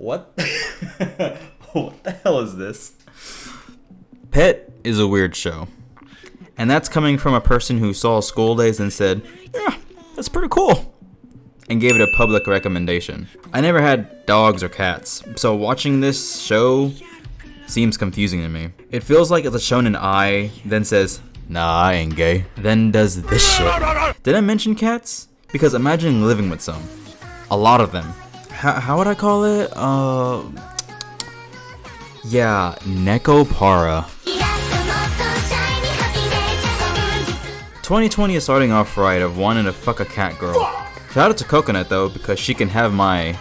What? What the hell is this? Pet is a weird show. And that's coming from a person who saw School Days and said, yeah, that's pretty cool, and gave it a public recommendation. I never had dogs or cats, so watching this show seems confusing to me. It feels like it's a shonen ai, then says, nah, I ain't gay, then does this shit. Did I mention cats? Because imagine living with some. A lot of them. How would I call it? Yeah, Neko Para. 2020 is starting off right of wanting to fuck a cat girl. Shout out to Coconut though, because she can have my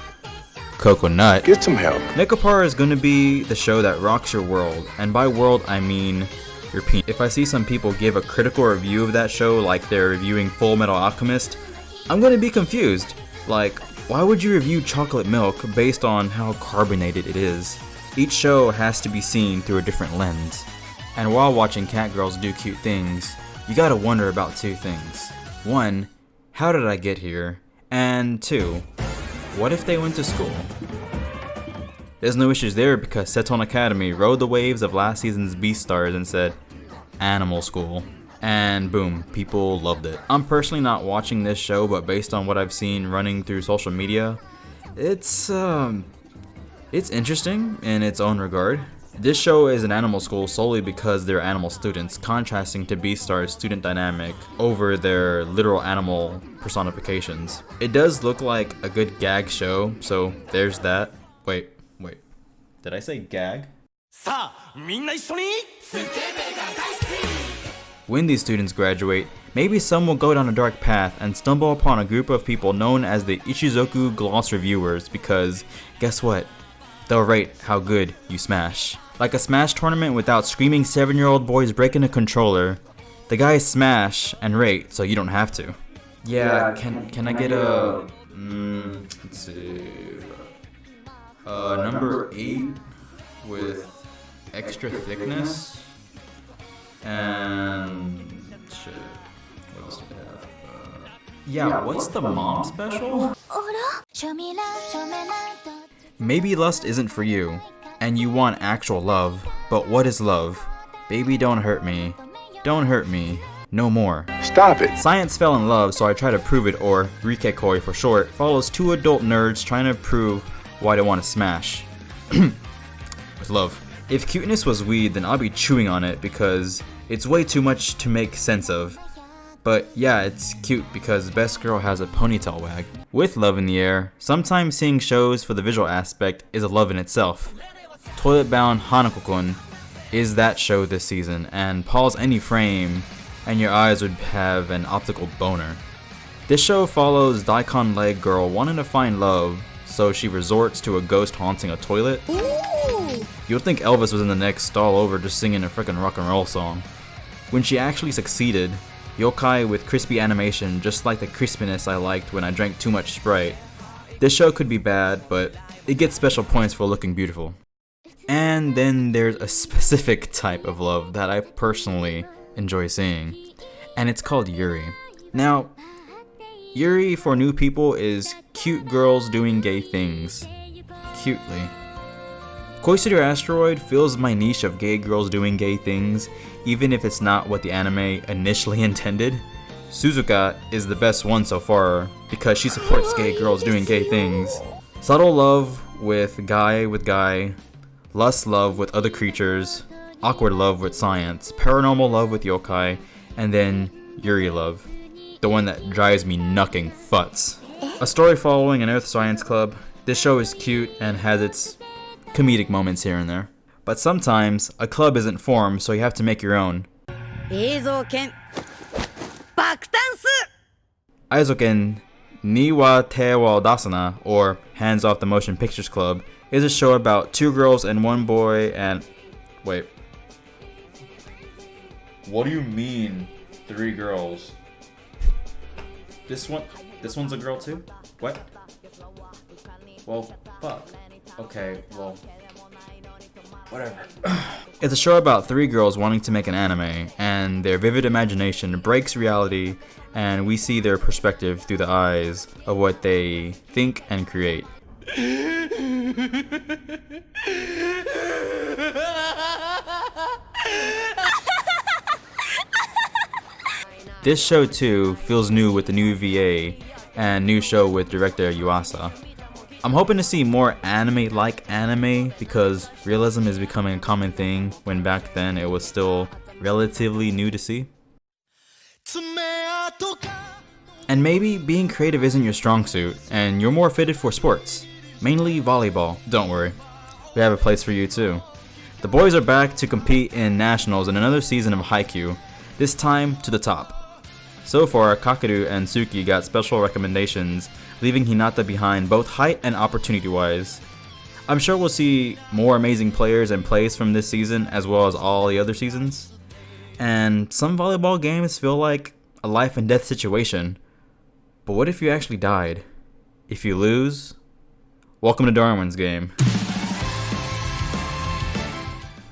coconut. Get some help. Neko Para is going to be the show that rocks your world, and by world I mean your penis. If I see some people give a critical review of that show like they're reviewing Full Metal Alchemist, I'm going to be confused. Like, why would you review chocolate milk based on how carbonated it is? Each show has to be seen through a different lens. And while watching cat girls do cute things, you gotta wonder about two things. One, how did I get here? And two, what if they went to school? There's no issues there because Settone Academy rode the waves of last season's Beastars and said, Animal School. And boom, people loved it. I'm personally not watching this show, but based on what I've seen running through social media, it's interesting in its own regard. This show is an animal school solely because they're animal students, contrasting to Beastar's student dynamic over their literal animal personifications. It does look like a good gag show, so there's that. Wait. Did I say gag? When these students graduate, maybe some will go down a dark path and stumble upon a group of people known as the Ichizoku Gloss Reviewers because, guess what? They'll rate how good you smash. Like a Smash tournament without screaming 7-year-old boys breaking a controller, the guys smash and rate so you don't have to. Yeah, can I get a... let's see... number 8 with extra thickness. And... shit. What else do we have? Yeah, what's the mom special? Maybe lust isn't for you, and you want actual love, but what is love? Baby, don't hurt me. Don't hurt me. No more. Stop it. Science fell in love, so I try to prove it, or Rikekoi for short, follows two adult nerds trying to prove why they want to smash. With love. If cuteness was weed, then I'll be chewing on it because it's way too much to make sense of. But yeah, it's cute because best girl has a ponytail wag. With love in the air, sometimes seeing shows for the visual aspect is a love in itself. Toilet Bound Hanako-kun is that show this season, and pause any frame and your eyes would have an optical boner. This show follows Daikon Leg Girl wanting to find love, so she resorts to a ghost haunting a toilet. You'll think Elvis was in the next stall over just singing a frickin' rock and roll song. When she actually succeeded, Yokai with crispy animation just like the crispiness I liked when I drank too much Sprite. This show could be bad, but it gets special points for looking beautiful. And then there's a specific type of love that I personally enjoy seeing, and it's called Yuri. Now, Yuri for new people is cute girls doing gay things. Cutely. Koisuru Asteroid fills my niche of gay girls doing gay things, even if it's not what the anime initially intended. Suzuka is the best one so far because she supports gay girls doing gay things. Subtle love with guy, lust love with other creatures, awkward love with science, paranormal love with yokai, and then Yuri love, the one that drives me knucking futs. A story following an Earth Science Club, this show is cute and has its comedic moments here and there. But sometimes, a club isn't formed, so you have to make your own. Aizoken Ni wa te wa Dasana, or Hands Off the Motion Pictures Club, is a show about 2 girls and 1 boy and... Wait. What do you mean, 3 girls? This one's a girl too? What? Well, fuck. Okay, well... whatever. It's a show about 3 girls wanting to make an anime, and their vivid imagination breaks reality, and we see their perspective through the eyes of what they think and create. This show too feels new with the new VA and new show with director Yuasa. I'm hoping to see more anime-like anime because realism is becoming a common thing when back then it was still relatively new to see. And maybe being creative isn't your strong suit and you're more fitted for sports, mainly volleyball. Don't worry, we have a place for you too. The boys are back to compete in nationals in another season of Haikyuu, this time to the top. So far, Kakeru and Suki got special recommendations, leaving Hinata behind both height and opportunity-wise. I'm sure we'll see more amazing players and plays from this season as well as all the other seasons. And some volleyball games feel like a life and death situation. But what if you actually died? If you lose, welcome to Darwin's Game.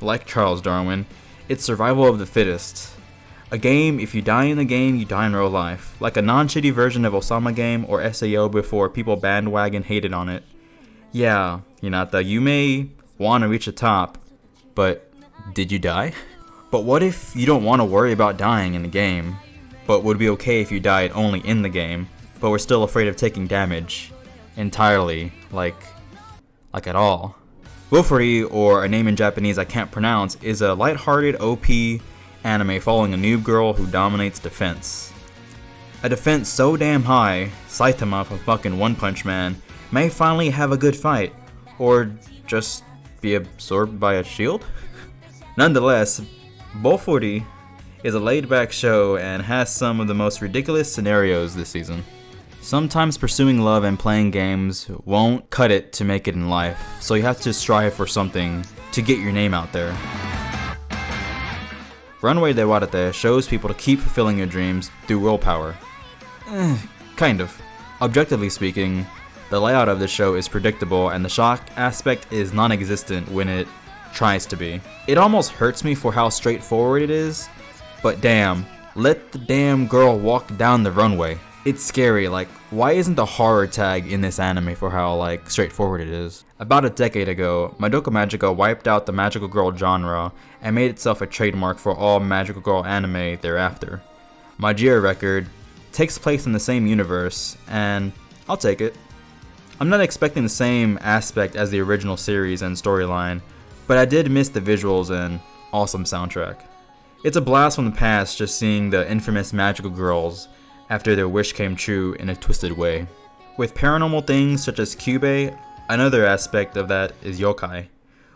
Like Charles Darwin, it's survival of the fittest. A game, if you die in the game, you die in real life. Like a non-shitty version of Osama Game or SAO before people bandwagon hated on it. Yeah, Hinata, you may want to reach the top, but did you die? But what if you don't want to worry about dying in the game, but would be okay if you died only in the game, but were still afraid of taking damage? Entirely, like at all. Wolfuri, or a name in Japanese I can't pronounce, is a lighthearted OP anime following a noob girl who dominates defense. A defense so damn high, Saitama from fucking One Punch Man may finally have a good fight, or just be absorbed by a shield? Nonetheless, Wolfuri is a laid-back show and has some of the most ridiculous scenarios this season. Sometimes pursuing love and playing games won't cut it to make it in life, so you have to strive for something to get your name out there. Runway de Warate shows people to keep fulfilling your dreams through willpower. Kind of. Objectively speaking, the layout of the show is predictable and the shock aspect is non-existent when it tries to be. It almost hurts me for how straightforward it is, but damn, let the damn girl walk down the runway. It's scary, like, why isn't the horror tag in this anime for how, like, straightforward it is? About a decade ago, Madoka Magica wiped out the magical girl genre and made itself a trademark for all magical girl anime thereafter. My Giri Record takes place in the same universe, and I'll take it. I'm not expecting the same aspect as the original series and storyline, but I did miss the visuals and awesome soundtrack. It's a blast from the past just seeing the infamous magical girls after their wish came true in a twisted way. With paranormal things such as Kyubey, another aspect of that is Yokai,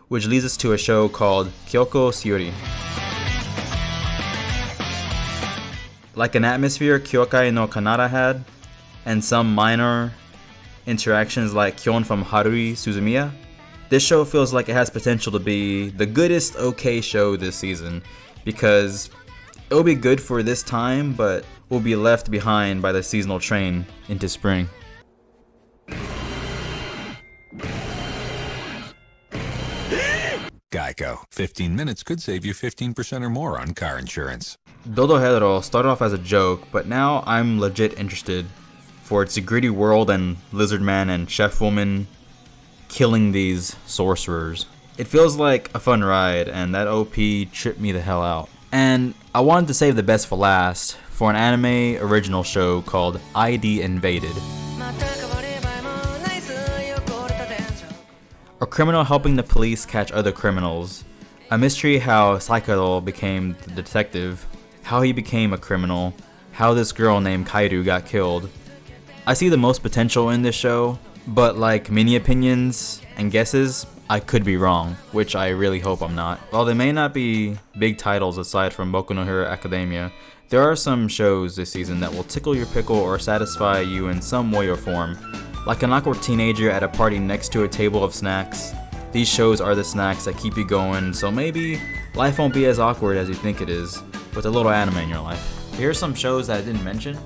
which leads us to a show called Kyoko Syuri. Like an atmosphere Kyokai no Kanata had, and some minor interactions like Kyon from Harui Suzumiya, this show feels like it has potential to be the goodest okay show this season, because it'll be good for this time, but will be left behind by the seasonal train into spring. Geico. 15 minutes could save you 15% or more on car insurance. Dodohedoro started off as a joke, but now I'm legit interested for its gritty world and lizard man and chef woman killing these sorcerers. It feels like a fun ride, and that OP tripped me the hell out. And I wanted to save the best for last for an anime original show called ID Invaded. A criminal helping the police catch other criminals. A mystery how Saikaro became the detective, how he became a criminal, how this girl named Kairu got killed. I see the most potential in this show, but like many opinions and guesses, I could be wrong, which I really hope I'm not. While they may not be big titles aside from Boku no Hero Academia, there are some shows this season that will tickle your pickle or satisfy you in some way or form. Like an awkward teenager at a party next to a table of snacks, these shows are the snacks that keep you going, so maybe life won't be as awkward as you think it is with a little anime in your life. Here are some shows that I didn't mention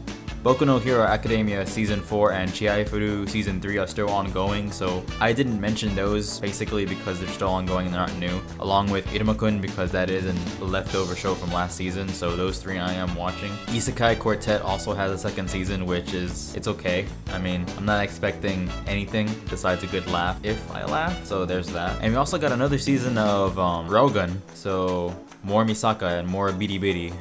Boku no Hero Academia Season 4 and Chiaifuru Season 3 are still ongoing, so I didn't mention those basically because they're still ongoing and they're not new. Along with Iruma-kun because that is a leftover show from last season, so those 3 I am watching. Isekai Quartet also has a second season, which is, it's okay. I mean, I'm not expecting anything besides a good laugh if I laugh, so there's that. And we also got another season of Railgun, so more Misaka and more Bidi Bidi.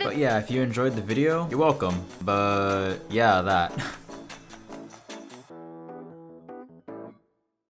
But yeah, if you enjoyed the video, you're welcome. But yeah, that.